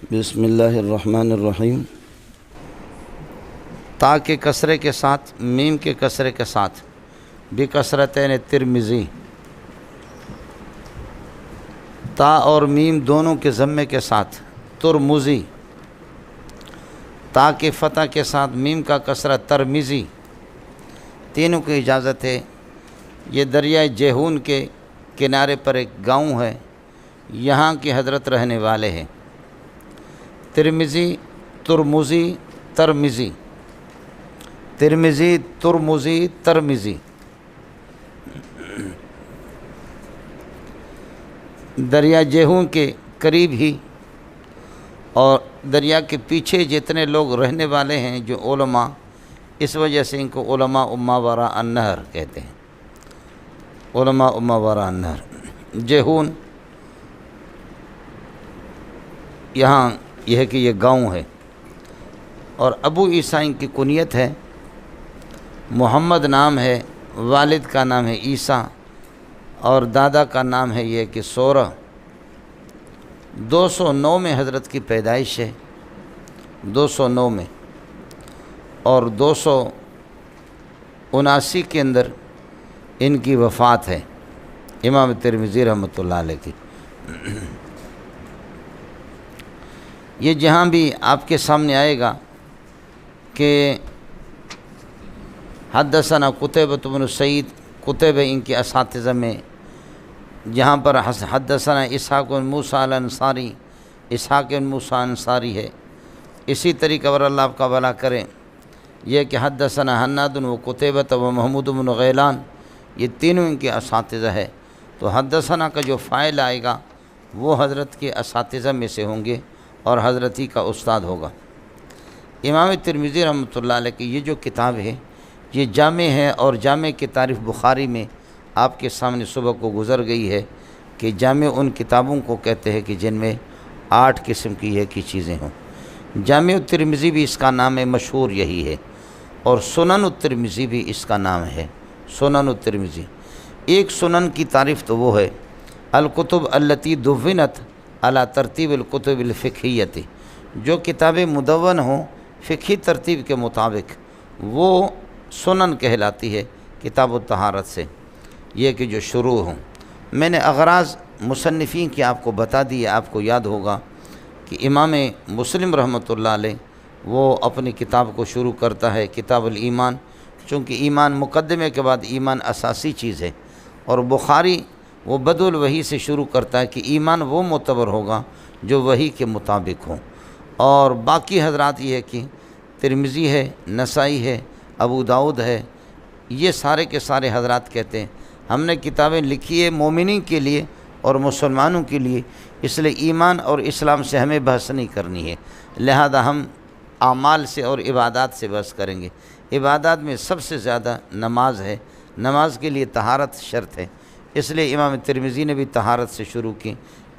بسم اللہ الرحمن الرحیم۔ تا کے کسرے کے ساتھ، میم کے کسرے کے ساتھ، بکسرتین ترمذی، تا اور میم دونوں کے ضمے کے ساتھ ترمذی، تا کے فتح کے ساتھ میم کا کسرہ ترمذی، تینوں کی اجازت ہے۔ یہ دریائے جیہون کے کنارے پر ایک گاؤں ہے، یہاں کی حضرت رہنے والے ہیں۔ ترمذی، ترمذی، ترمذی، ترمذی، ترمذی، ترمذی۔ دریا جیہون کے قریب ہی اور دریا کے پیچھے جتنے لوگ رہنے والے ہیں جو علماء، اس وجہ سے ان کو علماء ما وراء النہر کہتے ہیں، علماء ما وراء النہر۔ جیہون یہاں یہ ہے کہ یہ گاؤں ہے، اور ابو عیسیٰ ان کی کنیت ہے، محمد نام ہے، والد کا نام ہے عیسیٰ، اور دادا کا نام ہے یہ کہ سورہ۔ 209 میں حضرت کی پیدائش ہے، 209 میں، اور 279 کے اندر ان کی وفات ہے، امام ترمذی رحمۃ اللہ علیہ کی۔ یہ جہاں بھی آپ کے سامنے آئے گا کہ حدثنا قتیبۃ بن سعید، قتیبہ ان کے اساتذہ میں، جہاں پر حدثنا اسحاق بن موسیٰ الانصاری، اسحاق بن موسیٰ انصاری ہے۔ اسی طریقہ پر اللہ آپ کا بھلا کرے، یہ کہ حدثنا حناد و قتیبۃ و محمود بن غیلان، یہ تینوں ان کے اساتذہ ہے۔ تو حدثنا کا جو فاعل آئے گا وہ حضرت کے اساتذہ میں سے ہوں گے اور حضرت ہی کا استاد ہوگا۔ امام ترمذی رحمۃ اللہ علیہ کی یہ جو کتاب ہے یہ جامع ہے، اور جامع کی تعریف بخاری میں آپ کے سامنے صبح کو گزر گئی ہے کہ جامع ان کتابوں کو کہتے ہیں کہ جن میں 8 قسم کی یہ کی چیزیں ہوں۔ جامع الترمذی بھی اس کا نام ہے، مشہور یہی ہے، اور سنن الترمذی بھی اس کا نام ہے، سنن الترمذی۔ ایک سنن کی تعریف تو وہ ہے الکتب التی دونت علی ترتیب الکتب الفقہیۃ، جو کتابیں مدون ہوں فقہی ترتیب کے مطابق، وہ سنن کہلاتی ہے کتاب الطہارت سے، یہ کہ جو شروع ہوں۔ میں نے اغراض مصنفین کی آپ کو بتا دی ہے، آپ کو یاد ہوگا کہ امام مسلم رحمۃ اللہ علیہ وہ اپنی کتاب کو شروع کرتا ہے کتاب الایمان، چونکہ ایمان مقدمے کے بعد ایمان اساسی چیز ہے، اور بخاری وہ بدء الوحی سے شروع کرتا ہے کہ ایمان وہ معتبر ہوگا جو وحی کے مطابق ہو۔ اور باقی حضرات یہ ہے کہ ترمذی ہے، نسائی ہے، ابو داؤد ہے، یہ سارے کے سارے حضرات کہتے ہیں ہم نے کتابیں لکھی ہے مومنین کے لیے اور مسلمانوں کے لیے، اس لیے ایمان اور اسلام سے ہمیں بحث نہیں کرنی ہے، لہذا ہم اعمال سے اور عبادات سے بحث کریں گے۔ عبادات میں سب سے زیادہ نماز ہے، نماز کے لیے طہارت شرط ہے، اس لیے امام ترمذی نے بھی طہارت سے شروع کی،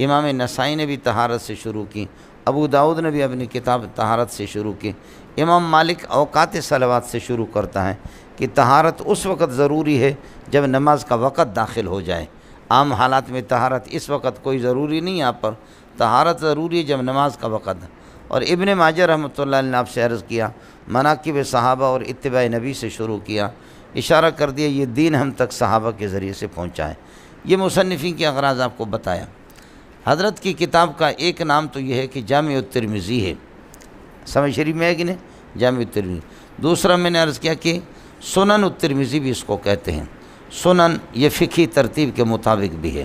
امام نسائی نے بھی طہارت سے شروع کی، ابو داؤد نے بھی اپنی کتاب طہارت سے شروع کی۔ امام مالک اوقات صلوات سے شروع کرتا ہے کہ طہارت اس وقت ضروری ہے جب نماز کا وقت داخل ہو جائے، عام حالات میں طہارت اس وقت کوئی ضروری نہیں، یہاں پر طہارت ضروری ہے جب نماز کا وقت۔ اور ابن ماجہ رحمۃ اللہ علیہ نے آپ سے عرض کیا، مناقب صحابہ اور اتباع نبی سے شروع کیا، اشارہ کر دیا یہ دین ہم تک صحابہ کے ذریعے سے پہنچا ہے۔ یہ مصنفین کے اغراض آپ کو بتایا۔ حضرت کی کتاب کا ایک نام تو یہ ہے کہ جامع الترمذی ہے، سمجھ شریف میں ہے کہ نہیں، جامع الترمذی۔ دوسرا میں نے عرض کیا کہ سنن الترمذی بھی اس کو کہتے ہیں، سنن یہ فقہی ترتیب کے مطابق بھی ہے،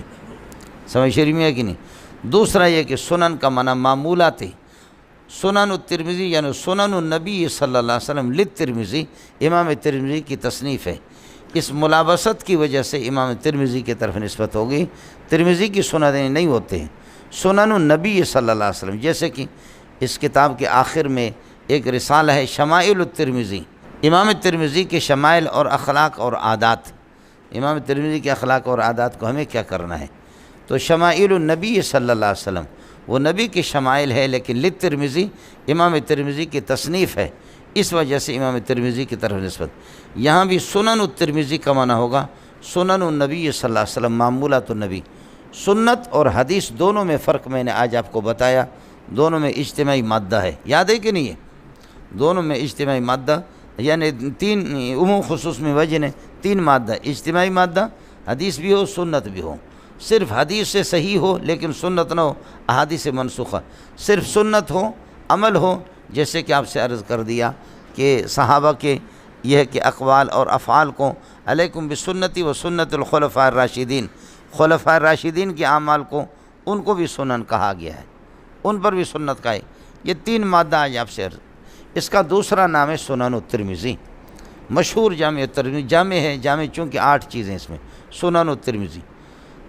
سمجھ شریف میں ہے کہ نہیں۔ دوسرا یہ کہ سنن کا معنی معمولات ہے، سنن الترمذی یعنی سنن النبی صلی اللہ علیہ وسلم للترمذی، امام ترمذی کی تصنیف ہے، اس ملابست کی وجہ سے امام ترمذی کی طرف نسبت ہوگی۔ ترمذی کی سننیں نہیں ہوتے ہیں، سنن النبی صلی اللہ علیہ وسلم، جیسے کہ اس کتاب کے آخر میں ایک رسالہ ہے شمائل الترمذی، امام ترمذی کے شمائل اور اخلاق اور عادات، امام ترمذی کے اخلاق اور عادات کو ہمیں کیا کرنا ہے، تو شمائل النبی صلی اللہ علیہ وسلم وہ نبی کے شمائل ہے، لیکن للترمذی امام ترمذی کی تصنیف ہے، اس وجہ سے امام ترمذی کی طرف نسبت۔ یہاں بھی سنن الترمذی کا معنی ہوگا سنن النبی صلی اللہ علیہ وسلم، معمولات النبی۔ سنت اور حدیث دونوں میں فرق میں نے آج آپ کو بتایا، دونوں میں اجتماعی مادہ ہے، یاد ہے کہ نہیں ہے؟ دونوں میں اجتماعی مادہ، یعنی تین عموم خصوص میں وجہ نے تین مادہ، اجتماعی مادہ، حدیث بھی ہو سنت بھی ہو، صرف حدیث سے صحیح ہو لیکن سنت نہ ہو، احادیث منسوخہ، صرف سنت ہو عمل ہو، جیسے کہ آپ سے عرض کر دیا کہ صحابہ کے یہ ہے کہ اقوال اور افعال کو علیکم بسنتی و سنت الخلفاء الراشدین، خلفاء الراشدین کے اعمال کو ان کو بھی سنن کہا گیا ہے، ان پر بھی سنت کا ہے۔ یہ تین مادہ آج آپ سے عرض۔ اس کا دوسرا نام ہے سنن الترمذی، مشہور جامع الترمذی، جامع ہے، جامع چونکہ 8 چیزیں اس میں، سنن الترمذی۔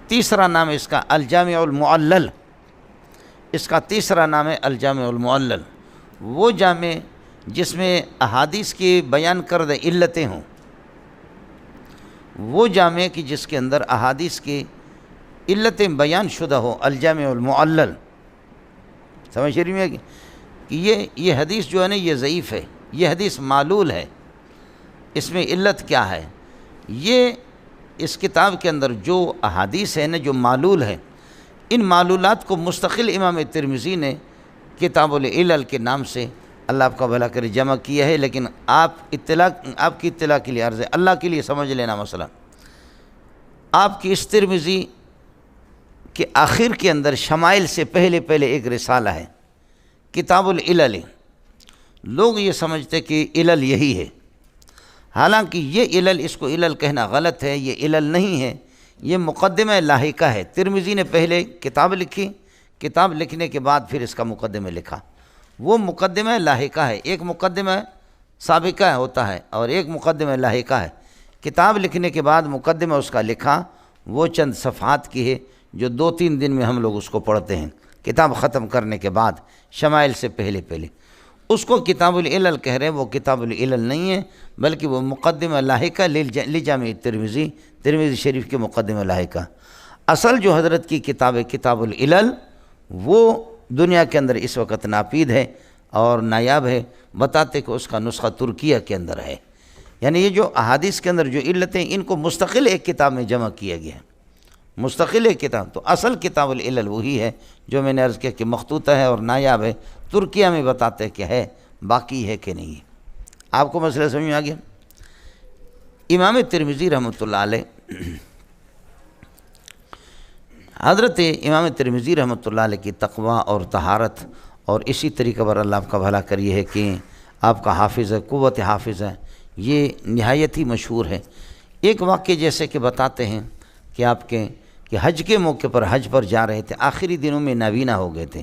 تیسرا نام ہے اس کا الجامع المعلل، اس کا تیسرا نام ہے الجامع المعلل، وہ جامع جس میں احادیث کی بیان کردہ علتیں ہوں، وہ جامع کہ جس کے اندر احادیث کی علتیں بیان شدہ ہو، الجامع المعلل۔ سمجھ رہی میں کہ یہ حدیث جو ہے نا یہ ضعیف ہے، یہ حدیث معلول ہے، اس میں علت کیا ہے؟ یہ اس کتاب کے اندر جو احادیث ہے نا جو معلول ہے، ان معلولات کو مستقل امام ترمذی نے کتاب العلل کے نام سے، اللہ آپ کا بھلا کرے، جمع کیا ہے، لیکن آپ کی اطلاع کے لیے عرض ہے، اللہ کے لیے سمجھ لینا مسئلہ۔ آپ کی اس ترمذی کے آخر کے اندر شمائل سے پہلے ایک رسالہ ہے، کتاب العلل۔ لوگ یہ سمجھتے کہ علل یہی ہے، حالانکہ یہ علل، اس کو علل کہنا غلط ہے، یہ علل نہیں ہے، یہ مقدمہ لاحقہ ہے۔ ترمذی نے پہلے کتاب لکھی، کتاب لکھنے کے بعد پھر اس کا مقدمہ لکھا، وہ مقدمہ لاحقہ ہے۔ ایک مقدمہ سابقہ ہوتا ہے اور ایک مقدمہ لاحقہ ہے۔ کتاب لکھنے کے بعد مقدمہ اس کا لکھا، وہ چند صفحات کی ہے جو 2-3 دن میں ہم لوگ اس کو پڑھتے ہیں، کتاب ختم کرنے کے بعد، شمائل سے پہلے اس کو کتاب العلل کہہ رہے ہیں۔ وہ کتاب العلل نہیں ہے، بلکہ وہ مقدمہ لاحقہ لجامع ترمذی شریف کے مقدمہ لاحقہ۔ اصل جو حضرت کی کتاب ہے کتاب العلل، وہ دنیا کے اندر اس وقت ناپید ہے اور نایاب ہے، بتاتے کہ اس کا نسخہ ترکیہ کے اندر ہے، یعنی یہ جو احادیث کے اندر جو علتیں ان کو مستقل ایک کتاب میں جمع کیا گیا ہے، مستقل ایک کتاب۔ تو اصل کتاب العلل وہی ہے جو میں نے عرض کیا کہ مخطوطہ ہے اور نایاب ہے، ترکیہ میں بتاتے کہ ہے، باقی ہے کہ نہیں ہے۔ آپ کو مسئلہ سمجھ میں آ گیا؟ امام ترمذی رحمۃ اللہ علیہ، حضرت امام ترمذی رحمۃ اللہ علیہ کی تقوی اور طہارت اور اسی طریقے پر اللہ آپ کا بھلا کریے ہے کہ آپ کا حافظ ہے، قوت حافظ ہے، یہ نہایت ہی مشہور ہے۔ ایک واقعہ جیسے کہ بتاتے ہیں کہ آپ کے کہ حج کے موقع پر حج پر جا رہے تھے، آخری دنوں میں نابینا ہو گئے تھے،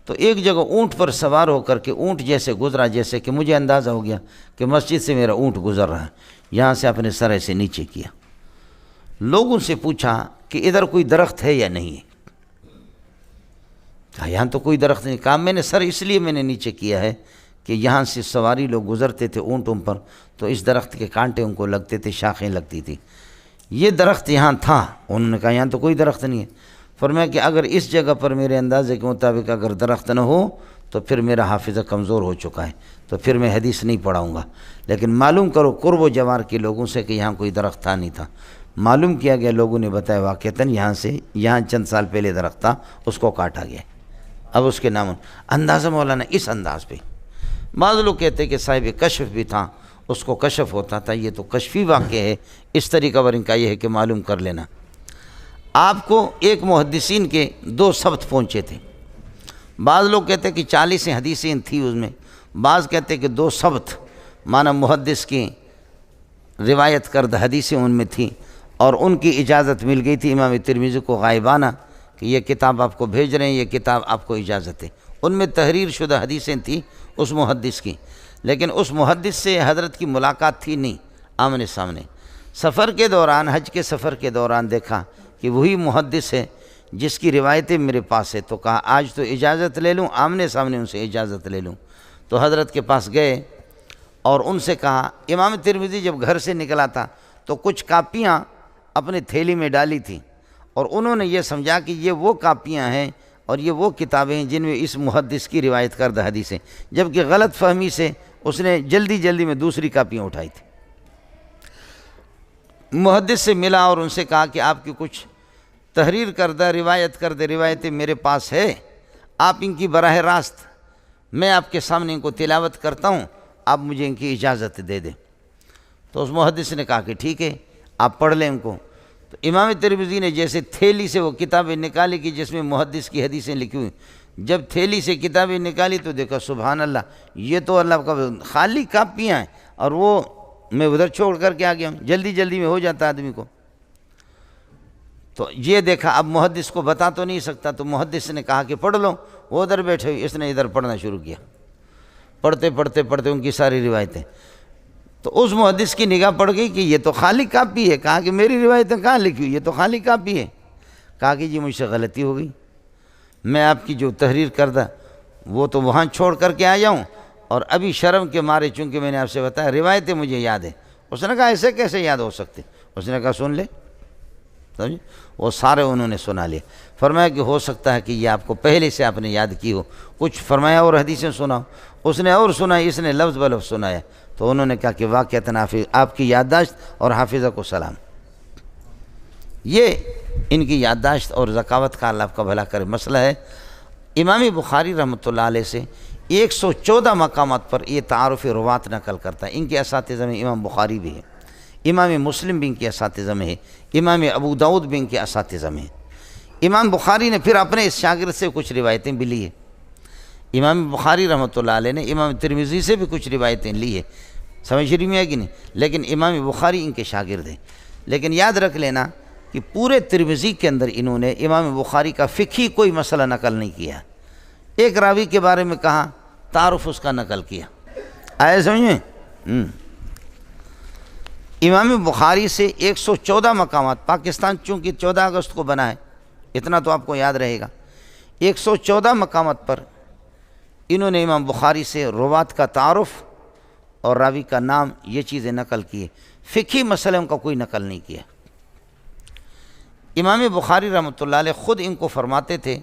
تو ایک جگہ اونٹ پر سوار ہو کر کے اونٹ جیسے گزرا، جیسے کہ مجھے اندازہ ہو گیا کہ مسجد سے میرا اونٹ گزر رہا ہے، یہاں سے اپنے سرے سے نیچے کیا۔ لوگوں سے پوچھا کہ ادھر کوئی درخت ہے یا نہیں ہے؟ کہا یہاں تو کوئی درخت نہیں۔ کہا میں نے سر اس لیے میں نے نیچے کیا ہے کہ یہاں سے سواری لوگ گزرتے تھے اونٹوں پر، تو اس درخت کے کانٹے ان کو لگتے تھے، شاخیں لگتی تھی، یہ درخت یہاں تھا۔ انہوں نے کہا یہاں تو کوئی درخت نہیں ہے۔ فرمایا کہ اگر اس جگہ پر میرے اندازے کے مطابق اگر درخت نہ ہو تو پھر میرا حافظہ کمزور ہو چکا ہے، تو پھر میں حدیث نہیں پڑھاؤں گا، لیکن معلوم کرو قرب و جوار کے لوگوں سے کہ یہاں کوئی درخت تھا نہیں تھا۔ معلوم کیا گیا، لوگوں نے بتایا واقعتاً یہاں چند سال پہلے درخت تھا، اس کو کاٹا گیا، اب اس کے نام اندازہ مولانا اس انداز پہ۔ بعض لوگ کہتے کہ صاحب کشف بھی تھا، اس کو کشف ہوتا تھا، یہ تو کشفی واقعہ ہے، اس طریقہ پر ان کا یہ ہے کہ معلوم کر لینا۔ آپ کو ایک محدثین کے 2 ثبت پہنچے تھے، بعض لوگ کہتے کہ 40 حدیثیں تھیں اس میں، بعض کہتے کہ 2 ثبت معنی محدث کی روایت کردہ حدیثیں ان میں تھیں، اور ان کی اجازت مل گئی تھی امام ترمذی کو غائبانہ کہ یہ کتاب آپ کو بھیج رہے ہیں، یہ کتاب آپ کو اجازت ہے۔ ان میں تحریر شدہ حدیثیں تھیں اس محدث کی، لیکن اس محدث سے حضرت کی ملاقات تھی نہیں آمنے سامنے۔ سفر کے دوران، حج کے سفر کے دوران دیکھا کہ وہی محدث ہے جس کی روایتیں میرے پاس ہے، تو کہا آج تو اجازت لے لوں، آمنے سامنے ان سے اجازت لے لوں۔ تو حضرت کے پاس گئے اور ان سے کہا، امام ترمذی جب گھر سے نکلا تھا تو کچھ کاپیاں اپنے تھیلی میں ڈالی تھیں، اور انہوں نے یہ سمجھا کہ یہ وہ کاپیاں ہیں اور یہ وہ کتابیں ہیں جن میں اس محدث کی روایت کردہ حدیثیں، جبکہ غلط فہمی سے اس نے جلدی میں دوسری کاپیاں اٹھائی تھیں۔ محدث سے ملا اور ان سے کہا کہ آپ کی کچھ تحریر کردہ روایتیں میرے پاس ہے، آپ ان کی براہ راست میں آپ کے سامنے ان کو تلاوت کرتا ہوں، آپ مجھے ان کی اجازت دے دیں۔ تو اس محدث نے کہا کہ ٹھیک ہے، آپ پڑھ لیں ان کو۔ تو امام ترمذی نے جیسے تھیلی سے وہ کتابیں نکالی کہ جس میں محدث کی حدیثیں لکھی ہوئی، جب تھیلی سے کتابیں نکالی تو دیکھا سبحان اللہ، یہ تو اللہ کا خالی کاپیاں ہیں، اور وہ میں ادھر چھوڑ کر کے آ گیا ہوں، جلدی جلدی میں ہو جاتا آدمی کو۔ تو یہ دیکھا اب محدث کو بتا تو نہیں سکتا، تو محدث نے کہا کہ پڑھ لو، وہ ادھر بیٹھے ہوئے، اس نے ادھر پڑھنا شروع کیا، پڑھتے پڑھتے پڑھتے ان کی ساری روایتیں۔ تو اس محدث کی نگاہ پڑ گئی کہ یہ تو خالی کاپی ہے۔ کہا کہ میری روایتیں کہاں لکھی ہوئی، یہ تو خالی کاپی ہے۔ کہا کہ جی مجھ سے غلطی ہو گئی، میں آپ کی جو تحریر کردہ وہ تو وہاں چھوڑ کر کے آیا ہوں، اور ابھی شرم کے مارے چونکہ میں نے آپ سے بتایا روایتیں مجھے یاد ہیں۔ اس نے کہا ایسے کیسے یاد ہو سکتے؟ اس نے کہا سن لے، سمجھے؟ وہ سارے انہوں نے سنا لیا۔ فرمایا کہ ہو سکتا ہے کہ یہ آپ کو پہلے سے آپ نے یاد کی ہو، کچھ فرمایا اور حدیثیں سناؤ۔ اس نے اور سنائی، اس نے لفظ بلفظ سنایا۔ تو انہوں نے کہا کہ واقعتاً آپ کی یادداشت اور حافظہ کو سلام۔ یہ ان کی یادداشت اور ذکاوت کا اللہ آپ کا بھلا کرے مسئلہ ہے۔ امام بخاری رحمۃ اللہ علیہ سے 114 مقامات پر یہ تعارف روات نقل کرتا ہے۔ ان کے اساتذہ میں امام بخاری بھی ہے، امام مسلم بھی ان کے اساتذہ میں ہے، امام ابو داؤد بھی ان کے اساتذہ میں ہے۔ امام بخاری نے پھر اپنے اس شاگرد سے کچھ روایتیں بھی لی ہیں۔ امام بخاری رحمۃ اللہ علیہ نے امام ترمذی سے بھی کچھ روایتیں لی ہے، سمجھ رہی میں کہ نہیں؟ لیکن امام بخاری ان کے شاگرد ہیں۔ لیکن یاد رکھ لینا کہ پورے ترمذی کے اندر انہوں نے امام بخاری کا فقہی کوئی مسئلہ نقل نہیں کیا۔ ایک راوی کے بارے میں کہا، تعارف اس کا نقل کیا، آئے سمجھ میں؟ امام بخاری سے 114 مقامات، پاکستان چونکہ 14 اگست کو بنا ہے، اتنا تو آپ کو یاد رہے گا، 114 مقامات پر انہوں نے امام بخاری سے روات کا تعارف اور راوی کا نام یہ چیزیں نقل کی ہے۔ فقہی مسئلے ان کا کوئی نقل نہیں کیا۔ امام بخاری رحمۃ اللہ علیہ خود ان کو فرماتے تھے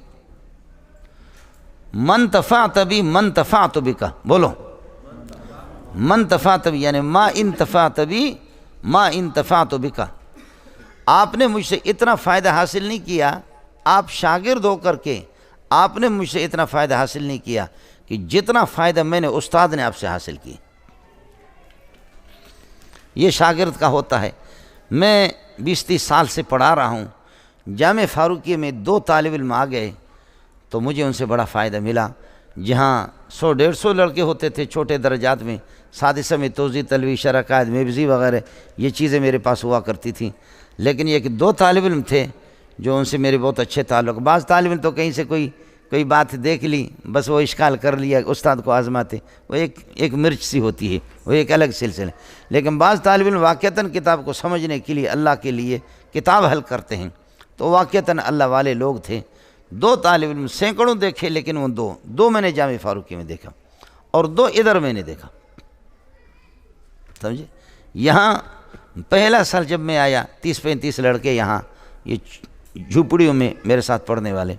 من تفعت بی من تفعت بک، بولو من تفعت بی یعنی ما انتفعت بی ما انتفعت بک، آپ نے مجھ سے اتنا فائدہ حاصل نہیں کیا، آپ شاگرد ہو کر کے آپ نے مجھ سے اتنا فائدہ حاصل نہیں کیا کہ جتنا فائدہ میں نے استاد نے آپ سے حاصل کیا۔ یہ شاگرد کا ہوتا ہے۔ میں 20-30 سال سے پڑھا رہا ہوں، جامع فاروقیہ میں 2 طالب علم آ گئے تو مجھے ان سے بڑا فائدہ ملا۔ جہاں 100-150 لڑکے ہوتے تھے چھوٹے درجات میں، سادسہ میں توضیح، تلوی، شرح، قائد، میبزی وغیرہ یہ چیزیں میرے پاس ہوا کرتی تھیں، لیکن یہ کہ 2 طالب علم تھے جو ان سے میرے بہت اچھے تعلق۔ بعض طالب علم تو کہیں سے کوئی بات دیکھ لی، بس وہ اشکال کر لیا، استاد کو آزماتے، وہ ایک مرچ سی ہوتی ہے، وہ ایک الگ سلسلہ۔ لیکن بعض طالب علم واقعتاً کتاب کو سمجھنے کے لیے اللہ کے لیے کتاب حل کرتے ہیں، تو واقعتاً اللہ والے لوگ تھے۔ 2 طالب علم سینکڑوں دیکھے، لیکن وہ دو میں نے جامع فاروقی میں دیکھا اور 2 ادھر میں نے دیکھا، سمجھے؟ یہاں پہلا سال جب میں آیا 30-35 لڑکے یہاں یہ جھوپڑیوں میں میرے ساتھ پڑھنے والے،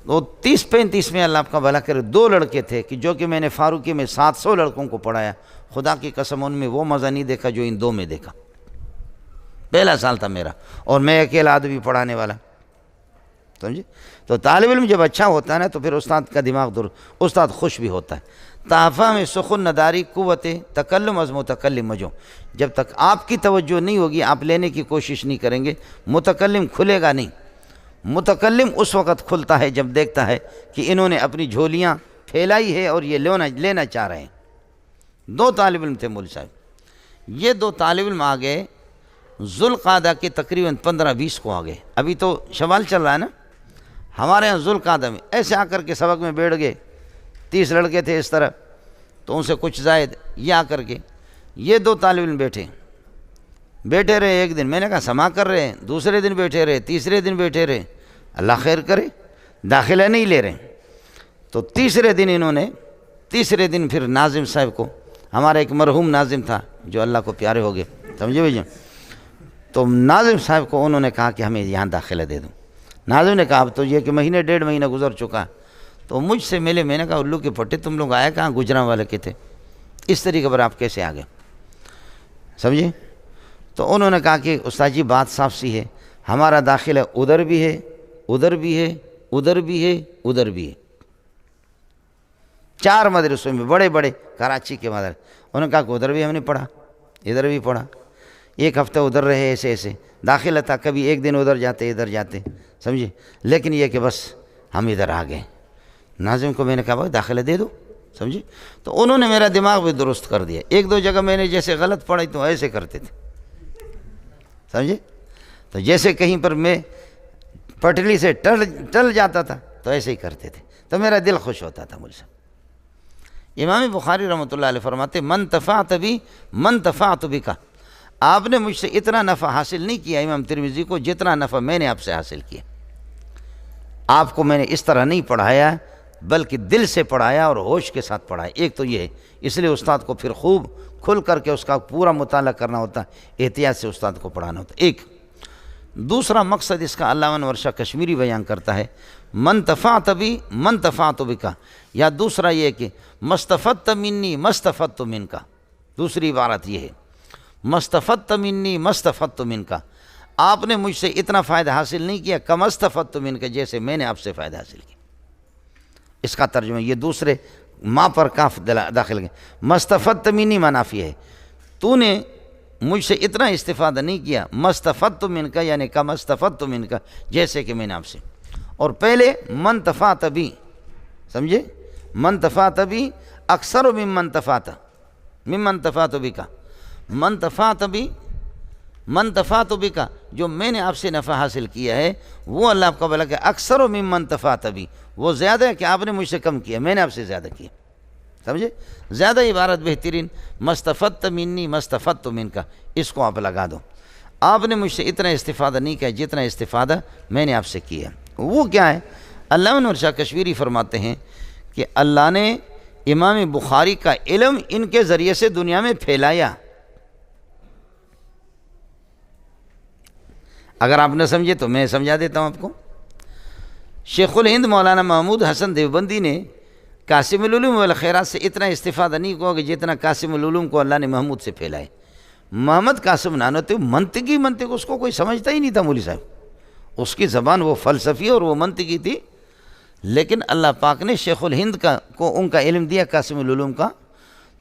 تو 30-35 میں اللہ آپ کا بھلا کرے 2 لڑکے تھے کہ جو کہ میں نے فاروقی میں 700 لڑکوں کو پڑھایا۔ خدا کی قسم ان میں وہ مزہ نہیں دیکھا جو ان 2 میں دیکھا۔ پہلا سال تھا میرا اور میں اکیلا آدمی پڑھانے والا، سمجھے؟ تو طالب علم جب اچھا ہوتا ہے نا تو پھر استاد کا دماغ استاد خوش بھی ہوتا ہے۔ تحفہ میں سخن نداری قوت تکلم از متکلم مجو، جب تک آپ کی توجہ نہیں ہوگی، آپ لینے کی کوشش نہیں کریں گے، متکلم کھلے گا نہیں۔ متکلم اس وقت کھلتا ہے جب دیکھتا ہے کہ انہوں نے اپنی جھولیاں پھیلائی ہے اور یہ لینا چاہ رہے ہیں۔ 2 طالب علم تھے مول صاحب، یہ 2 طالب علم آ گئے ذوالقعدہ کے تقریباً 15-20 کو آ گئے۔ ابھی تو شوال چل رہا ہے نا، ہمارے یہاں ذوالقعدہ میں ایسے آ کر کے سبق میں بیٹھ گئے، 30 لڑکے تھے اس طرح، تو ان سے کچھ زائد یہ آ کر کے یہ 2 طالب علم بیٹھے رہے۔ ایک دن میں نے کہا سما کر رہے ہیں، دوسرے دن بیٹھے رہے، تیسرے دن بیٹھے رہے، اللہ خیر کرے، داخلہ نہیں لے رہے۔ تو تیسرے دن پھر ناظم صاحب کو، ہمارا ایک مرحوم ناظم تھا جو اللہ کو پیارے ہو گئے، سمجھے بھائی؟ تو ناظم صاحب کو انہوں نے کہا کہ ہمیں یہاں داخلہ دے دوں۔ ناظم نے کہا اب تو یہ کہ 1.5 مہینہ گزر چکا، تو مجھ سے ملے، میں نے کہا الو کے پٹے تم لوگ آئے کہاں، گجراں والے کے تھے، اس طریقے پر آپ کیسے آ گئے، سمجھے؟ تو انہوں نے کہا کہ استاد جی بات صاف سی ہے، ہمارا داخلہ ادھر بھی ہے، ادھر بھی ہے، ادھر بھی ہے، ادھر بھی ہے، 4 مدرسوں میں بڑے بڑے کراچی کے مدرسے. انہوں نے کہا کہ ادھر بھی ہم نے پڑھا، ادھر بھی پڑھا. 1 ہفتہ ادھر رہے، ایسے ایسے داخلہ تھا، کبھی 1 دن ادھر جاتے ادھر جاتے، سمجھے. لیکن یہ کہ بس ہم ادھر آ گئے. ناظم کو میں نے کہا بھائی داخلہ دے دو، سمجھے. تو انہوں نے میرا دماغ بھی درست کر دیا. 1-2 جگہ میں نے جیسے غلط پڑھی تو ایسے کرتے تھے، سمجھے. تو جیسے کہیں پر میں پٹلی سے ٹل جاتا تھا تو ایسے ہی کرتے تھے، تو میرا دل خوش ہوتا تھا مجھ سے. امام بخاری رحمۃ اللہ علیہ فرماتے من تفعت بی من تفعت بک. آپ نے مجھ سے اتنا نفع حاصل نہیں کیا امام ترمذی کو جتنا نفع میں نے آپ سے حاصل کیا. آپ کو میں نے اس طرح نہیں پڑھایا بلکہ دل سے پڑھایا اور ہوش کے ساتھ پڑھایا. ایک تو یہ ہے، اس لیے استاد کو پھر خوب کھل کر کے اس کا پورا مطالعہ کرنا ہوتا ہے، احتیاط سے استاد کو پڑھانا ہوتا ہے. ایک دوسرا مقصد اس کا علامہ انور شاہ کشمیری بیان کرتا ہے من تفعت بی من تفعت بک، یا دوسرا یہ کہ مستفدت منی مستفدت منک. دوسری عبارت یہ ہے مستفدت منی مستفدت منک، آپ نے مجھ سے اتنا فائدہ حاصل نہیں کیا کم استفدت منک، جیسے میں نے آپ سے فائدہ حاصل کیا. اس کا ترجمہ یہ دوسرے ماں پر کاف داخل گئے. مستفدت منی منافی ہے، تو نے مجھ سے اتنا استفادہ نہیں کیا مستفدت منک یعنی کم استفدت منک، جیسے کہ میں نے آپ سے. اور پہلے من تفعت بی، سمجھے، من تفعت بی اکثر ممن تفعت ممن تفعت بک. من تفعت بی من تفعت بک، جو میں نے آپ سے نفع حاصل کیا ہے وہ اللہ کا بلا کہ اکثر ممن تفعت بی، وہ زیادہ ہے کہ آپ نے مجھ سے کم کیا، میں نے آپ سے زیادہ کیا، سمجھے. زیادہ عبارت بہترین مستفدت منی مستفدت منک، اس کو آپ لگا دو. آپ نے مجھ سے اتنا استفادہ نہیں کیا جتنا استفادہ میں نے آپ سے کیا. وہ کیا ہے؟ علامہ انور شاہ کشمیری فرماتے ہیں کہ اللہ نے امام بخاری کا علم ان کے ذریعے سے دنیا میں پھیلایا. اگر آپ نہ سمجھے تو میں سمجھا دیتا ہوں آپ کو. شیخ الہند مولانا محمود حسن دیوبندی نے قاسم العلوم والخیرات سے اتنا استفادہ نہیں ہوا کہ جتنا قاسم العلوم کو اللہ نے محمود سے پھیلائے. محمد قاسم نانوتوی منطق اس کو کوئی سمجھتا ہی نہیں تھا مولوی صاحب. اس کی زبان وہ فلسفی اور وہ منطقی تھی، لیکن اللہ پاک نے شیخ الہند کو ان کا علم دیا قاسم العلوم کا.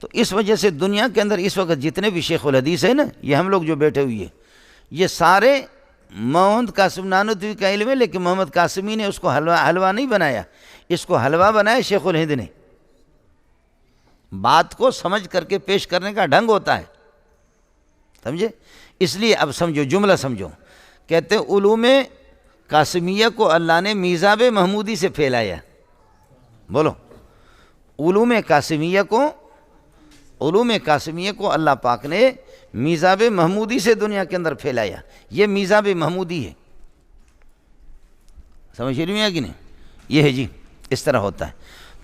تو اس وجہ سے دنیا کے اندر اس وقت جتنے بھی شیخ الحدیث ہیں نا، یہ ہم لوگ جو بیٹھے ہوئے ہیں، یہ سارے محمد قاسم نانوتوی کا علم ہے، لیکن محمد قاسمی نے اس کو حلوہ نہیں بنایا، اس کو حلوہ بنایا شیخ الہند نے. بات کو سمجھ کر کے پیش کرنے کا ڈھنگ ہوتا ہے، سمجھے. اس لیے اب سمجھو، جملہ سمجھو. کہتے ہیں علوم قاسمیہ کو اللہ نے میزاب محمودی سے پھیلایا. بولو، علوم قاسمیہ کو اللہ پاک نے میزاب محمودی سے دنیا کے اندر پھیلایا. یہ میزاب محمودی ہے، سمجھ رہی ہیں کہ نہیں؟ یہ ہے جی، اس طرح ہوتا ہے.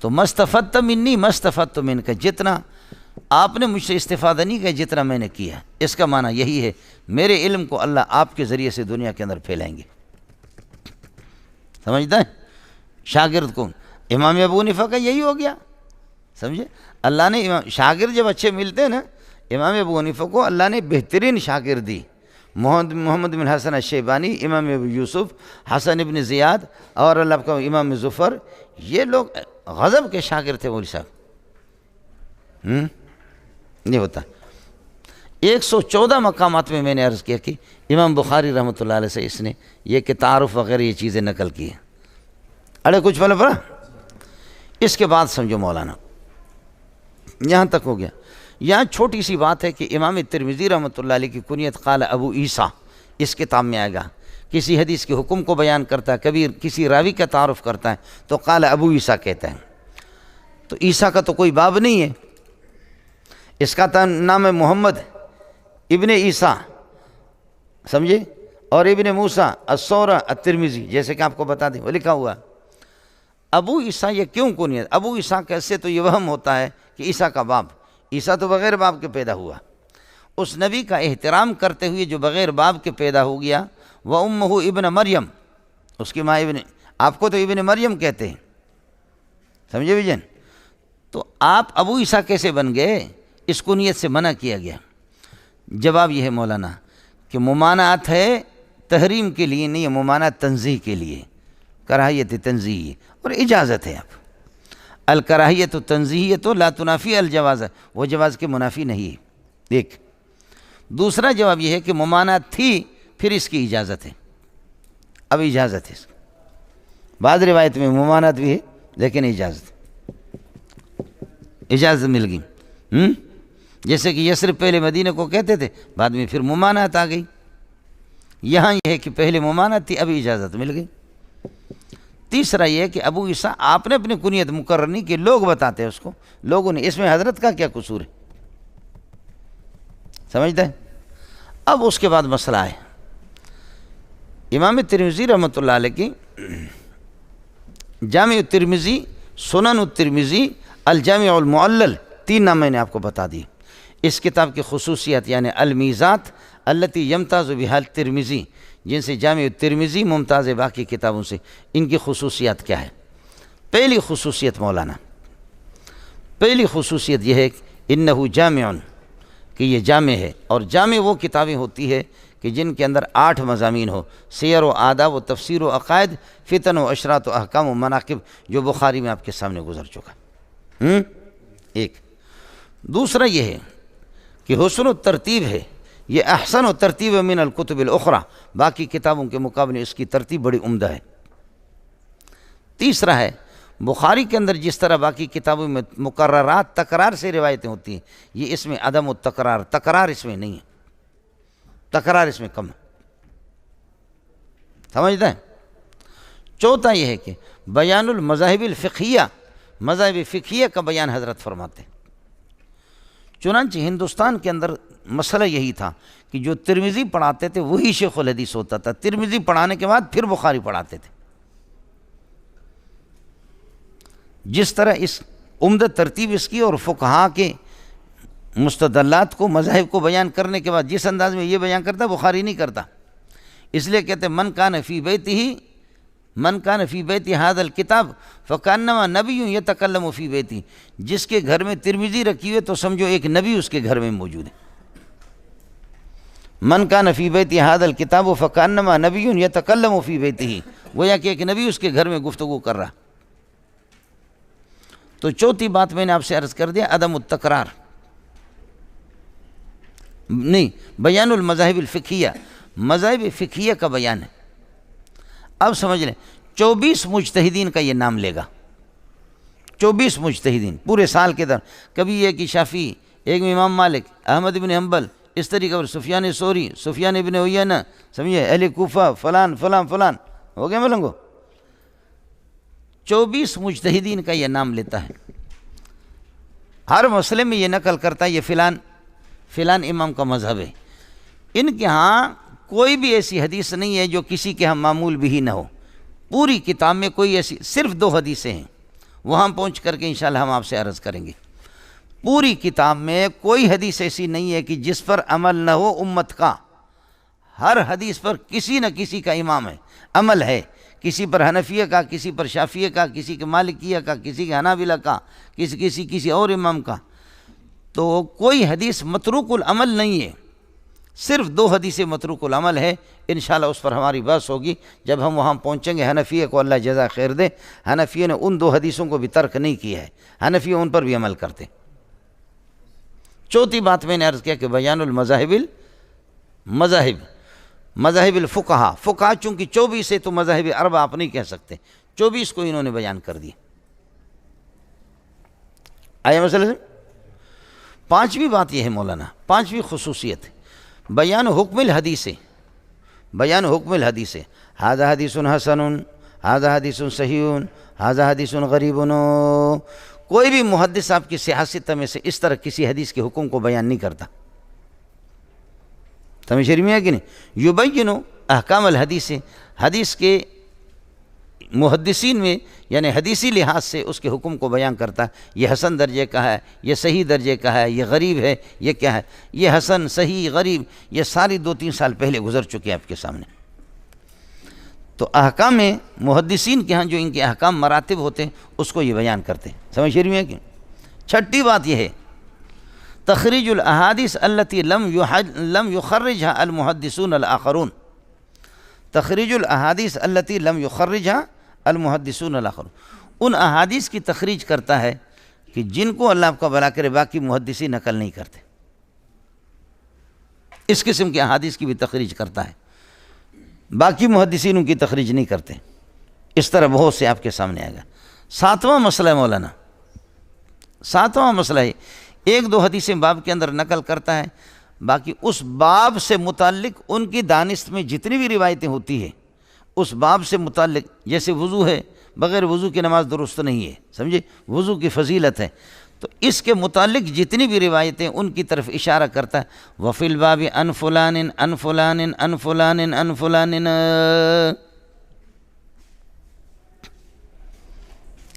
تو مستفدت منی مستفدت منک، جتنا آپ نے مجھ سے استفادہ نہیں کیا جتنا میں نے کیا. اس کا معنی یہی ہے میرے علم کو اللہ آپ کے ذریعے سے دنیا کے اندر پھیلائیں گے. سمجھتا ہے؟ شاگرد کو امام ابو حنیفہ کا یہی ہو گیا، سمجھے. اللہ نے شاگرد جب اچھے ملتے ہیں نا، امام ابو حنیفہ کو اللہ نے بہترین شاگرد دی. محمد بن حسن الشیبانی، امام ابو یوسف، حسن ابن زیاد اور اللہ کا امام ظفر، یہ لوگ غضب کے شاگرد تھے مولوی صاحب. نہیں ہوتا. 114 مقامات میں نے عرض کیا کہ امام بخاری رحمۃ اللہ علیہ سے اس نے یہ کہ تعارف وغیرہ یہ چیزیں نقل کی ہیں. اڑے کچھ پہلے پڑھا. اس کے بعد سمجھو مولانا، یہاں تک ہو گیا. یہاں چھوٹی سی بات ہے کہ امام ترمذی رحمۃ اللہ علیہ کی کنیت قال ابو عیسیٰ اس کتاب میں آئے گا. کسی حدیث کے حکم کو بیان کرتا ہے، کبھی کسی راوی کا تعارف کرتا ہے تو قال ابو عیسیٰ کہتا ہے. تو عیسیٰ کا تو کوئی باب نہیں ہے، اس کا نام ہے محمد ابن عیسیٰ، سمجھے. اور ابن موسیٰ الصورہ الترمذی، جیسے کہ آپ کو بتا دیں وہ لکھا ہوا. ابو عیسیٰ یہ کیوں کنیت؟ ابو عیسیٰ کیسے؟ تو یہ وہم ہوتا ہے کہ عیسیٰ کا باپ، عیسیٰ تو بغیر باپ کے پیدا ہوا. اس نبی کا احترام کرتے ہوئے جو بغیر باپ کے پیدا ہو گیا، وَأُمُّهُ ابن مریم، اس کی ماں ابن، آپ کو تو ابن مریم کہتے ہیں، سمجھے بھائی جان. تو آپ ابو عیسیٰ کیسے بن گئے؟ اس کنیت سے منع کیا گیا. جواب یہ ہے مولانا کہ ممانعت ہے تحریم کے لیے نہیں ہے، ممانعت تنزیہ کے لیے، کراہیت تنزیہ اور اجازت ہے. الکراہیت تنزیہیت لا تنافی الجواز، وہ جواز کے منافی نہیں ہے۔ ایک دوسرا جواب یہ ہے کہ ممانعت تھی پھر اس کی اجازت ہے، اب اجازت ہے۔ بعض روایت میں ممانعت بھی ہے لیکن اجازت مل گئی، جیسے کہ یثرب پہلے مدینہ کو کہتے تھے، بعد میں پھر ممانعت آ گئی۔ یہاں یہ ہے کہ پہلے ممانعت تھی، ابھی اجازت مل گئی۔ تیسرا یہ ہے کہ ابو عیسیٰ آپ نے اپنی کنیت مقرر نہیں کہ لوگ بتاتے ہیں اس کو، لوگوں نے، اس میں حضرت کا کیا قصور ہے؟ سمجھتا ہے؟ اب اس کے بعد مسئلہ ہے امام ترمذی رحمۃ اللہ علیہ کی جامع الترمذی، سنن الترمذی، الجامع المعلل، 3 نام میں نے آپ کو بتا دی۔ اس کتاب کی خصوصیت یعنی المیزات التی یمتاز بها الترمذی، جن سے جامع الترمذی ممتاز ہے باقی کتابوں سے، ان کی خصوصیات کیا ہے؟ پہلی خصوصیت مولانا، پہلی خصوصیت یہ ہے انہ جامع، کہ یہ جامع ہے، اور جامع وہ کتابیں ہوتی ہے کہ جن کے اندر 8 مضامین ہو، سیر و آداب و تفسیر و عقائد، فتن و اشراط و احکام و مناقب، جو بخاری میں آپ کے سامنے گزر چکا۔ ایک دوسرا یہ ہے کہ حسن و ترتیب ہے، یہ احسن و ترتیب من الکتب الاخرى، باقی کتابوں کے مقابلے اس کی ترتیب بڑی عمدہ ہے۔ تیسرا ہے بخاری کے اندر جس طرح باقی کتابوں میں مکررات تکرار سے روایتیں ہوتی ہیں، یہ اس میں عدم التکرار، تکرار اس میں نہیں ہے، تکرار اس میں کم ہے، سمجھتا ہے؟ چوتھا یہ ہے کہ بیان المذاہب الفقہیہ، مذاہب فقہیہ کا بیان حضرت فرماتے ہیں۔ چنانچہ ہندوستان کے اندر مسئلہ یہی تھا کہ جو ترمذی پڑھاتے تھے وہی شیخ الحدیث ہوتا تھا، ترمذی پڑھانے کے بعد پھر بخاری پڑھاتے تھے۔ جس طرح اس عمدہ ترتیب اس کی اور فقہاء کے مستدلات کو، مذاہب کو بیان کرنے کے بعد جس انداز میں یہ بیان کرتا بخاری نہیں کرتا، اس لیے کہتے ہیں من کان فی بیتہ ھذا الکتاب فکانما نبی یتکلم فی بیتہ، جس کے گھر میں ترمذی رکھی ہوئے تو سمجھو ایک نبی اس کے گھر میں موجود ہے۔ من کان فی بیتہ ھذا الکتاب فکانما نبی یتکلم فی بیتہ، گویا کہ ایک نبی اس کے گھر میں گفتگو کر رہا۔ تو چوتھی بات میں نے آپ سے عرض کر دیا عدم التکرار، نہیں، بیان المذاہب الفقہیہ، مذاہب فقہیہ کا بیان ہے۔ اب سمجھ لیں 24 مجتہدین کا یہ نام لے گا، 24 مجتہدین پورے سال کے در، کبھی یہ کہ شافعی، ایک میں امام مالک، احمد بن حنبل، اس طریقے پر سفیان ثوری، سفیان ابن عیینہ، سمجھے، اہل کوفہ، فلان فلان فلان، ہو گیا ملنگو؟ 24 مجتہدین کا یہ نام لیتا ہے، ہر مسئلے میں یہ نقل کرتا ہے یہ فلان فلان امام کا مذہب ہے۔ ان کے ہاں کوئی بھی ایسی حدیث نہیں ہے جو کسی کے ہاں معمول بھی نہ ہو، پوری کتاب میں کوئی ایسی، صرف 2 حدیثیں ہیں، وہاں پہنچ کر کے انشاءاللہ ہم آپ سے عرض کریں گے۔ پوری کتاب میں کوئی حدیث ایسی نہیں ہے کہ جس پر عمل نہ ہو امت کا، ہر حدیث پر کسی نہ کسی کا امام ہے، عمل ہے، کسی پر حنفیہ کا، کسی پر شافعیہ کا، کسی کے مالکیہ کا، کسی کے حنابلہ کا، کسی اور امام کا۔ تو کوئی حدیث متروک العمل نہیں ہے، صرف 2 حدیثیں متروک العمل ہے، انشاءاللہ اس پر ہماری بحث ہوگی جب ہم وہاں پہنچیں گے۔ حنفیہ کو اللہ جزا خیر دے، حنفیہ نے ان 2 حدیثوں کو بھی ترک نہیں کیا ہے، حنفیہ ان پر بھی عمل کرتے۔ چوتھی بات میں نے عرض کیا کہ بیان المذاہب مذاہب الفقہا، فقہا چونکہ 24 ہے تو مذاہب اربع آپ نہیں کہہ سکتے، 24 کو انہوں نے بیان کر دیا۔ آیا مسئلہ سے؟ 5ویں بات یہ ہے مولانا، 5ویں خصوصیت بیان حکم الحدیث، بیان حکم الحدیث، ھذا حدیث حسن، ھذا حدیث صحیح، ھذا حدیث غریب۔ کوئی بھی محدث آپ کی سیاست میں سے اس طرح کسی حدیث کے حکم کو بیان نہیں کرتا، سمجھ شریف میں ہے کہ نہیں؟ یبین احکام الحدیث، حدیث کے محدثین میں یعنی حدیثی لحاظ سے اس کے حکم کو بیان کرتا ہے، یہ حسن درجے کا ہے، یہ صحیح درجے کا ہے، یہ غریب ہے، یہ کیا ہے، یہ حسن، صحیح، غریب، یہ ساری 2-3 سال پہلے گزر چکے ہیں آپ کے سامنے۔ تو احکام محدثین کے ہاں جو ان کے احکام مراتب ہوتے ہیں اس کو یہ بیان کرتے ہیں، سمجھ شریف میں ہے کہ؟ 6ٹھی بات یہ ہے تخریج الاحادیث التي لم يخرجها المحدثون الاخرون، تخریج الاحادیث التي لم يخرجها المحدثون الاخرون، ان احادیث کی تخریج کرتا ہے کہ جن کو اللہ آپ کا بھلا کرے باقی محدثین نقل نہیں کرتے، اس قسم کی احادیث کی بھی تخریج کرتا ہے، باقی محدثین ان کی تخریج نہیں کرتے۔ اس طرح بہت سے آپ کے سامنے آئے گا۔ ساتواں مسئلہ ہے مولانا، ساتواں مسئلہ ہے ایک دو حدیثیں باب کے اندر نقل کرتا ہے، باقی اس باب سے متعلق ان کی دانست میں جتنی بھی روایتیں ہوتی ہیں اس باب سے متعلق، جیسے وضو ہے، بغیر وضو کی نماز درست نہیں ہے، سمجھے، وضو کی فضیلت ہے، تو اس کے متعلق جتنی بھی روایتیں ان کی طرف اشارہ کرتا ہے۔ وفی الباب عن فلان عن فلان عن فلان عن فلان،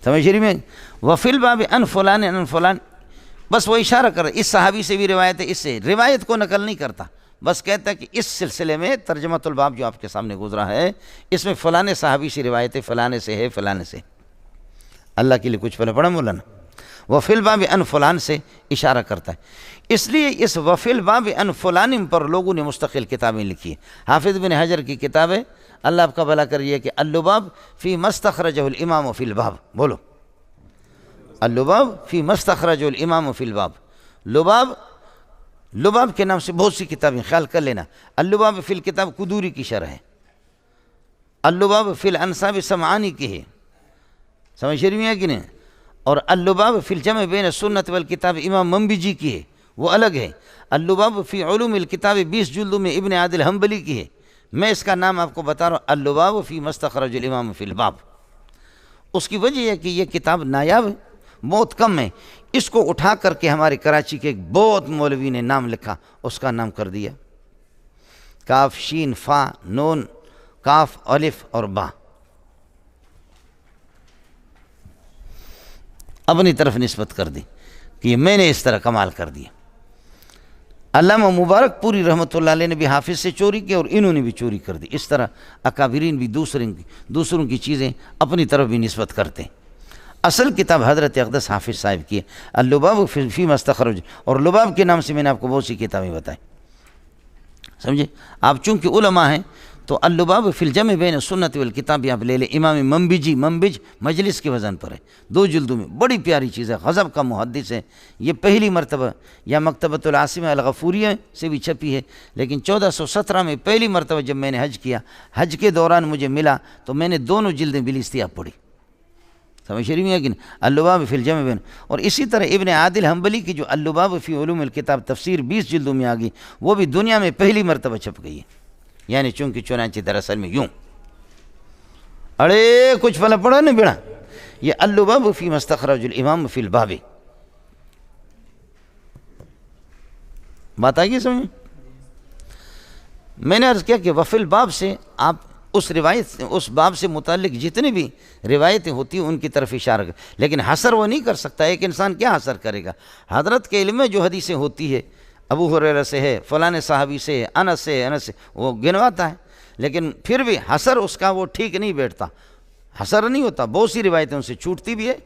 سمجھ رہی میں، وفی الباب عن فلان عن فلان، بس وہ اشارہ کر رہا، اس صحابی سے بھی روایت ہے، اس سے روایت کو نقل نہیں کرتا، بس کہتا ہے کہ اس سلسلے میں ترجمۃ الباب جو آپ کے سامنے گزرا ہے اس میں فلانے صحابی سے روایت ہے، فلانے سے ہے، فلانے سے۔ اللہ کے لیے کچھ پہلے پڑھا مولانا، وفی الباب عن فلان سے اشارہ کرتا ہے، اس لیے اس وفی الباب عن فلان پر لوگوں نے مستقل کتابیں لکھی ہیں۔ حافظ بن حجر کی کتاب ہے، اللہ آپ کا بھلا کریے، کہ اللباب فی مستخرجہ الامام فی الباب، بولو اللباب فی مستخرج الامام فی الباب، لباب کے نام سے بہت سی کتابیں، خیال کر لینا۔ اللباب فی الکتاب قدوری کی شرح ہے، اللباب فی الانساب سمعانی کی ہے، سمجھ رہی ہے کہ نہیں، اور اللباب فی الجمع بین السنت والکتاب امام منبجی کی ہے، وہ الگ ہے۔ اللباب فی علوم الکتاب 20 جلدوں میں ابن عادل حنبلی کی ہے، میں اس کا نام آپ کو بتا رہا ہوں، اللباب فی مستخرج الامام فی الباب۔ اس کی وجہ ہے کہ یہ کتاب نایاب ہے، بہت کم ہے، اس کو اٹھا کر کے ہمارے کراچی کے ایک بہت مولوی نے نام لکھا، اس کا نام کر دیا کاف شین فا نون کاف الف اور با، اپنی طرف نسبت کر دی کہ یہ میں نے اس طرح کمال کر دیا۔ علامہ مبارک پوری رحمۃ اللہ علیہ نے بھی حافظ سے چوری کی اور انہوں نے بھی چوری کر دی۔ اس طرح اکابرین بھی دوسروں کی چیزیں اپنی طرف بھی نسبت کرتے ہیں۔ اصل کتاب حضرت اقدس حافظ صاحب کی ہے، اللباب فی مستخرج، اور لباب کے نام سے میں نے آپ کو بہت سی کتابیں بتائیں، سمجھے۔ آپ چونکہ علماء ہیں تو اللباب فی الجمع بین السنت والکتاب بھی آپ لے لیں، امام منبج مجلس کے وزن پر ہے، 2 جلدوں میں، بڑی پیاری چیز ہے، غضب کا محدث ہے، یہ پہلی مرتبہ یا مکتبۃ العاصمہ الغفوریہ سے بھی چھپی ہے، لیکن 1417 میں پہلی مرتبہ جب میں نے حج کیا، حج کے دوران مجھے ملا تو میں نے دونوں جلدیں بلیستیاب پڑھی، سمجھ رہی ہے کہ نہیں، اللباب فی الجمع بین۔ اور اسی طرح ابن عادل حنبلی کی جو اللباب فی علوم الکتاب تفسیر 20 جلدوں میں آ گئی، وہ بھی دنیا میں پہلی مرتبہ چھپ گئی ہے، یعنی چنانچہ دراصل میں یوں، اڑے کچھ پھلا پڑا نہیں بیڑا، یہ اللباب فی مستخرج الامام فی الباب، بات آگئی سمجھ۔ میں نے عرض کیا کہ وفی الباب سے آپ اس باب سے متعلق جتنی بھی روایتیں ہوتی ہیں ان کی طرف اشارہ کر، لیکن حصر وہ نہیں کر سکتا، ایک انسان کیا حصر کرے گا؟ حضرت کے علم میں جو حدیثیں ہوتی ہے، ابو ہریرہ سے ہے، فلاں صحابی سے ہے، انس سے وہ گنواتا ہے، لیکن پھر بھی حصر اس کا وہ ٹھیک نہیں بیٹھتا، حصر نہیں ہوتا، بہت سی روایتیں ان سے چھوٹتی بھی ہے۔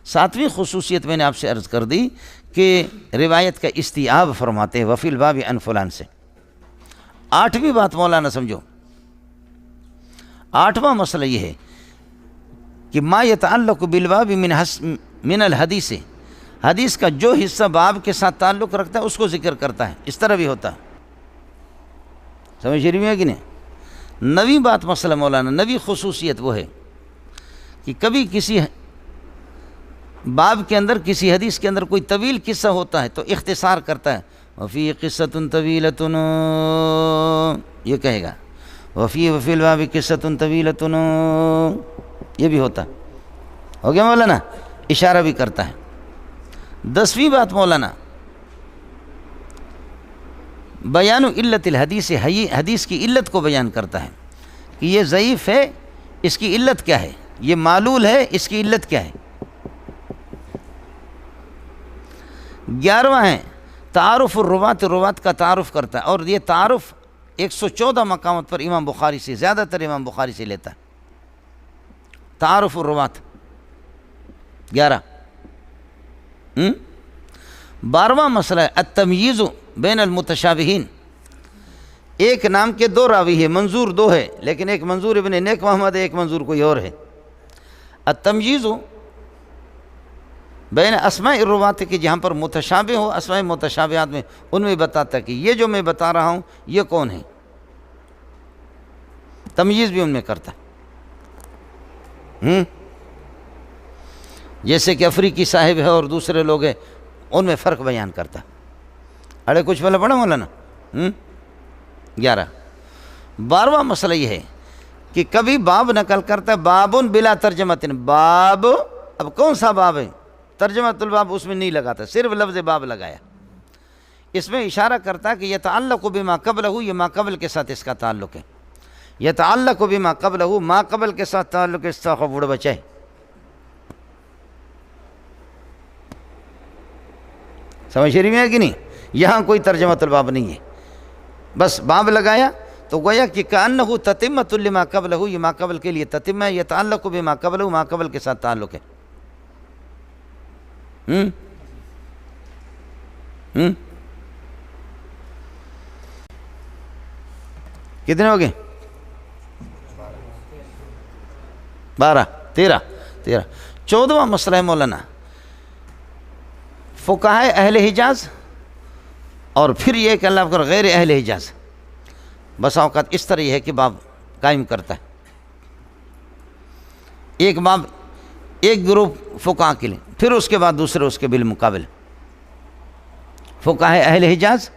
7ویں خصوصیت میں نے آپ سے عرض کر دی کہ روایت کا استیعاب فرماتے ہیں وفی الباب عن فلان سے۔ 8ویں بات مولانا سمجھو، 8واں مسئلہ یہ ہے کہ ما یتعلق بالباب من الحدیث، حدیث کا جو حصہ باب کے ساتھ تعلق رکھتا ہے اس کو ذکر کرتا ہے، اس طرح بھی ہوتا ہے، سمجھ رہی ہے کہ نہیں۔ 9ویں بات مسئلہ مولانا، 9ویں خصوصیت وہ ہے کہ کبھی کسی باب کے اندر، کسی حدیث کے اندر کوئی طویل قصہ ہوتا ہے تو اختصار کرتا ہے، وفی قصۃ طویلۃ، یہ کہے گا وفی الباب قصۃ طویلۃ، یہ بھی ہوتا ہو گیا مولانا، اشارہ بھی کرتا ہے۔ 10ویں بات مولانا، بیان علت الحدیث، حدیث کی علت کو بیان کرتا ہے کہ یہ ضعیف ہے، اس کی علت کیا ہے، یہ معلول ہے، اس کی علت کیا ہے۔ 11واں ہے تعارف الروات، روات کا تعارف کرتا ہے، اور یہ تعارف 114 مقامات پر امام بخاری سے، زیادہ تر امام بخاری سے لیتا ہے، تعارف الروات 11۔ 12واں مسئلہ ہے التمییز بین المتشابہین، ایک نام کے دو راوی ہے، منظور دو ہے، لیکن ایک منظور ابن نیک محمد ہے، ایک منظور کوئی اور ہے۔ التمییز بین اسماء الروات کی جہاں پر متشابہ ہو، اسماء متشابہات میں، ان میں بتاتا ہے کہ یہ جو میں بتا رہا ہوں یہ کون ہے، تمییز بھی ان میں کرتا ہے۔ جیسے کہ افریقی صاحب ہے اور دوسرے لوگ ہیں، ان میں فرق بیان کرتا ہے۔ اڑے کچھ پہلے پڑھا مولانا 11۔ 12واں مسئلہ یہ ہے کہ کبھی باب نقل کرتا ہے، بابن بلا ترجمۃ، باب، اب کون سا باب ہے؟ ترجمۃ الباب اس میں نہیں لگاتا، صرف لفظ باب لگایا۔ اس میں اشارہ کرتا ہے کہ یتعلق بما قبلہ، یہ ما قبل کے ساتھ اس کا تعلق ہے۔ یتعلق بما قبلہ، ما قبل کے ساتھ تعلق اس کا بڑھ بچہ ہے۔ سمجھ رہی ہے کہ نہیں؟ یہاں کوئی ترجمۃ الباب نہیں ہے، بس باب لگایا تو گویا کہ کأنہ تتمۃ لما قبلہ، یہ ما قبل کے لیے تتمہ ہے، یتعلق بما قبلہ، ما قبل کے ساتھ تعلق ہے۔ کتنے ہو گئے؟ 12 13 14واں مسئلہ ہے مولانا، فقہائے اہل حجاز اور پھر یہ کہ اللہ اکبر غیر اہل حجاز، بسا اوقات اس طرح یہ ہے کہ باب قائم کرتا ہے ایک باب ایک گروپ فقہاء کے لیے، پھر اس کے بعد دوسرے اس کے بالمقابل۔ فقہائے اہل حجاز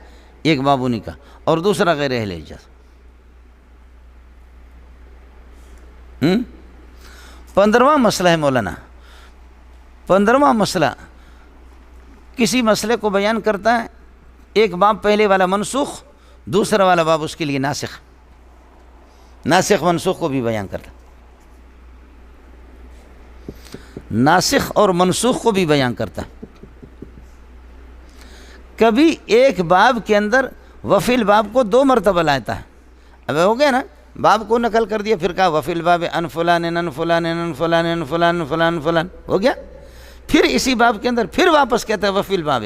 ایک باب انہی کا، اور دوسرا غیر اہل حجاز۔ 15واں مسئلہ ہے مولانا، 15واں مسئلہ کسی مسئلے کو بیان کرتا ہے، ایک باب پہلے والا منسوخ، دوسرا والا باب اس کے لیے ناسخ، ناسخ منسوخ کو بھی بیان کرتا ہے، ناسخ اور منسوخ کو بھی بیان کرتا ہے۔ کبھی ایک باب کے اندر وفی الباب کو 2 مرتبہ لاتا ہے، اب ہو گیا نا، باب کو نقل کر دیا، پھر کہا وفی الباب ان فلان ان فلان ان فلان ان فلان فلان فلان، ہو گیا، پھر اسی باب کے اندر پھر واپس کہتا ہے وفی الباب،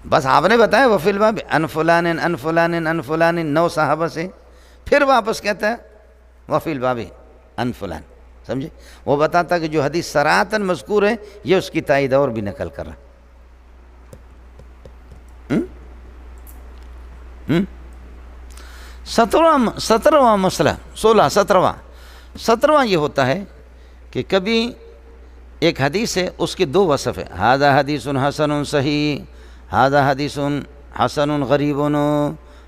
بس آپ نے بتایا وفی الباب ان فلان ان فلان ان فلان 9 صحابہ سے، پھر واپس کہتا ہے وفی الباب ان فلان، سمجھے؟ وہ بتاتا کہ جو حدیث صراحتاً مذکور ہے یہ اس کی تائید اور بھی نقل کر رہا۔ 17واں مسئلہ 17واں یہ ہوتا ہے کہ کبھی ایک حدیث ہے، اس کے 2 وصف ہے، ھذا حدیث حسن صحیح، ھذا حدیث حسن غریب،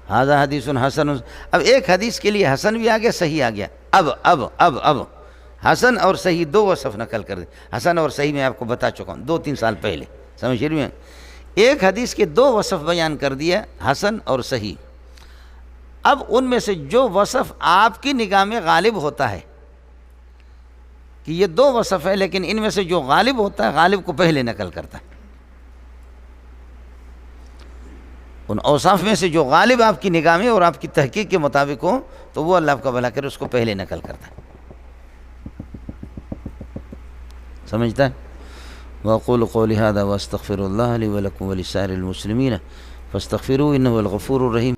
ھذا حدیث حسن۔ اب ایک حدیث کے لیے حسن بھی آ گیا، صحیح آ گیا، اب حسن اور صحیح 2 وصف نقل کر دیں۔ حسن اور صحیح میں آپ کو بتا چکا ہوں 2-3 سال پہلے، سمجھ رہی ہیں؟ ایک حدیث کے 2 وصف بیان کر دیا، حسن اور صحیح۔ اب ان میں سے جو وصف آپ کی نگاہ میں غالب ہوتا ہے کہ یہ 2 وصف ہے، لیکن ان میں سے جو غالب ہوتا ہے غالب کو پہلے نقل کرتا ہے۔ ان اوصاف میں سے جو غالب آپ کی نگاہ میں اور آپ کی تحقیق کے مطابق ہو تو وہ اللہ آپ کا بھلا کرے اس کو پہلے نقل کرتا ہے، سمجھتا ہے؟ وَأَقُولُ قَوْلِي هَذَا وَأَسْتَغْفِرُ اللَّهَ لِي وَلَكُمْ وَلِسَائِرِ الْمُسْلِمِينَ فَاسْتَغْفِرُوهُ إِنَّهُ هُوَ الْغَفُورُ الرَّحِيمُ۔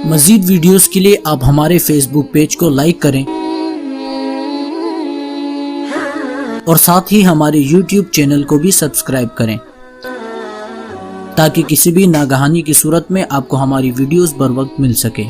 مزید ویڈیوز کے لیے آپ ہمارے فیس بک پیج کو لائک کریں اور ساتھ ہی ہمارے یوٹیوب چینل کو بھی سبسکرائب کریں تاکہ کسی بھی ناگہانی کی صورت میں آپ کو ہماری ویڈیوز بر وقت مل سکے۔